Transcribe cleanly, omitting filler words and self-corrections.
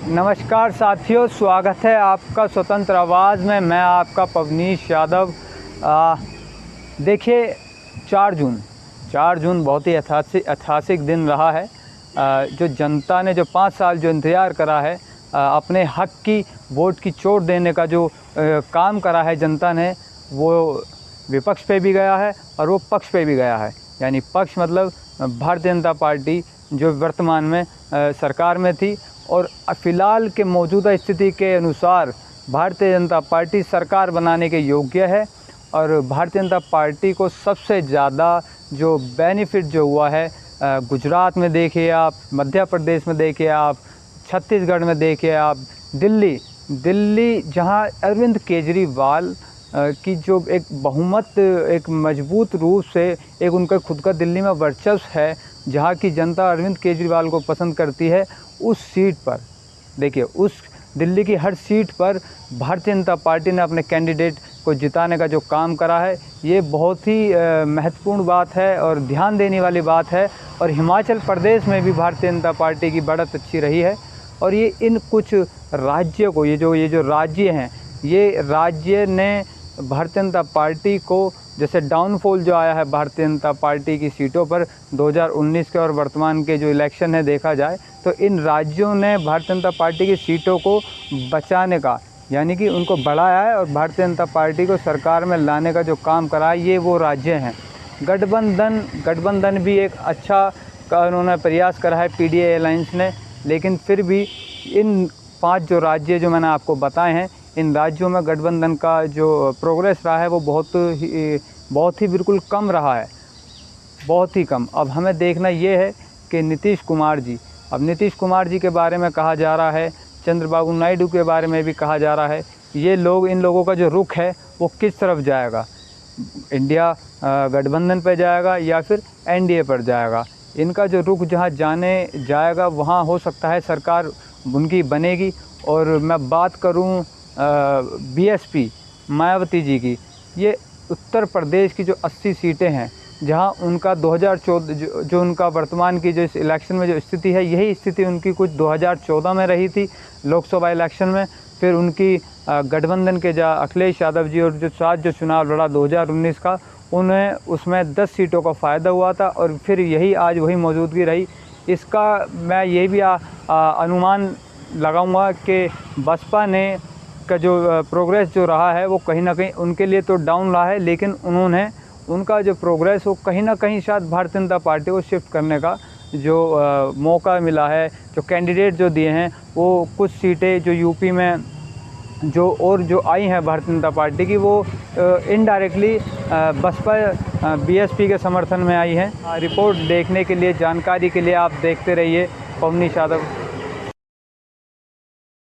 नमस्कार साथियों, स्वागत है आपका स्वतंत्र आवाज़ में। मैं आपका पवनीश यादव। देखिए 4 जून बहुत ही ऐतिहासिक दिन रहा है। जो जनता ने जो 5 साल जो इंतज़ार करा है, अपने हक़ की वोट की चोट देने का जो काम करा है जनता ने, वो विपक्ष पे भी गया है और वो पक्ष पे भी गया है। यानी पक्ष मतलब भारतीय जनता पार्टी जो वर्तमान में सरकार में थी, और फ़िलहाल के मौजूदा स्थिति के अनुसार भारतीय जनता पार्टी सरकार बनाने के योग्य है। और भारतीय जनता पार्टी को सबसे ज़्यादा जो बेनिफिट जो हुआ है, गुजरात में देखिए आप, मध्य प्रदेश में देखिए आप, छत्तीसगढ़ में देखिए आप, दिल्ली जहां अरविंद केजरीवाल की जो एक बहुमत, एक मजबूत रूप से एक उनका खुद का दिल्ली में वर्चस्व है, जहां की जनता अरविंद केजरीवाल को पसंद करती है। उस सीट पर देखिए, उस दिल्ली की हर सीट पर भारतीय जनता पार्टी ने अपने कैंडिडेट को जिताने का जो काम करा है, ये बहुत ही महत्वपूर्ण बात है और ध्यान देने वाली बात है। और हिमाचल प्रदेश में भी भारतीय जनता पार्टी की बढ़त अच्छी रही है। और ये इन कुछ राज्यों को, ये जो राज्य हैं, ये राज्य ने भारतीय जनता पार्टी को, जैसे डाउनफॉल जो आया है भारतीय जनता पार्टी की सीटों पर 2019 के और वर्तमान के जो इलेक्शन है देखा जाए, तो इन राज्यों ने भारतीय जनता पार्टी की सीटों को बचाने का, यानी कि उनको बढ़ाया है और भारतीय जनता पार्टी को सरकार में लाने का जो काम करा है, ये वो राज्य हैं। गठबंधन भी एक अच्छा उन्होंने प्रयास करा है पीडीए अलायंस ने, लेकिन फिर भी इन 5 जो राज्य जो मैंने आपको बताए हैं, इन राज्यों में गठबंधन का जो प्रोग्रेस रहा है वो बहुत ही बिल्कुल कम रहा है, बहुत ही कम। अब हमें देखना ये है कि नीतीश कुमार जी के बारे में कहा जा रहा है, चंद्रबाबू नायडू के बारे में भी कहा जा रहा है, इन लोगों का जो रुख है वो किस तरफ जाएगा, इंडिया गठबंधन पर जाएगा या फिर एनडीए पर जाएगा। इनका जो रुख जहाँ जाएगा वहाँ हो सकता है सरकार उनकी बनेगी। और मैं बात करूँ बीएसपी मायावती जी की, ये उत्तर प्रदेश की जो 80 सीटें हैं, जहां उनका 2014 जो उनका वर्तमान की जो इस इलेक्शन में जो स्थिति है, यही स्थिति उनकी कुछ 2014 में रही थी लोकसभा इलेक्शन में। फिर उनकी गठबंधन के अखिलेश यादव जी और जो साथ जो चुनाव लड़ा 2019 का, उन्हें उसमें 10 सीटों का फ़ायदा हुआ था और फिर यही आज वही मौजूदगी रही। इसका मैं ये भी अनुमान लगाऊंगा कि बसपा ने का जो प्रोग्रेस जो रहा है वो कहीं ना कहीं उनके लिए तो डाउन रहा है, लेकिन उनका जो प्रोग्रेस वो कहीं ना कहीं शायद भारतीय जनता पार्टी को शिफ्ट करने का जो मौका मिला है। जो कैंडिडेट जो दिए हैं, वो कुछ सीटें जो यूपी में जो आई हैं भारतीय जनता पार्टी की, वो इनडायरेक्टली बसपा बीएसपी के समर्थन में आई हैं। रिपोर्ट देखने के लिए, जानकारी के लिए आप देखते रहिए पवनीश यादव।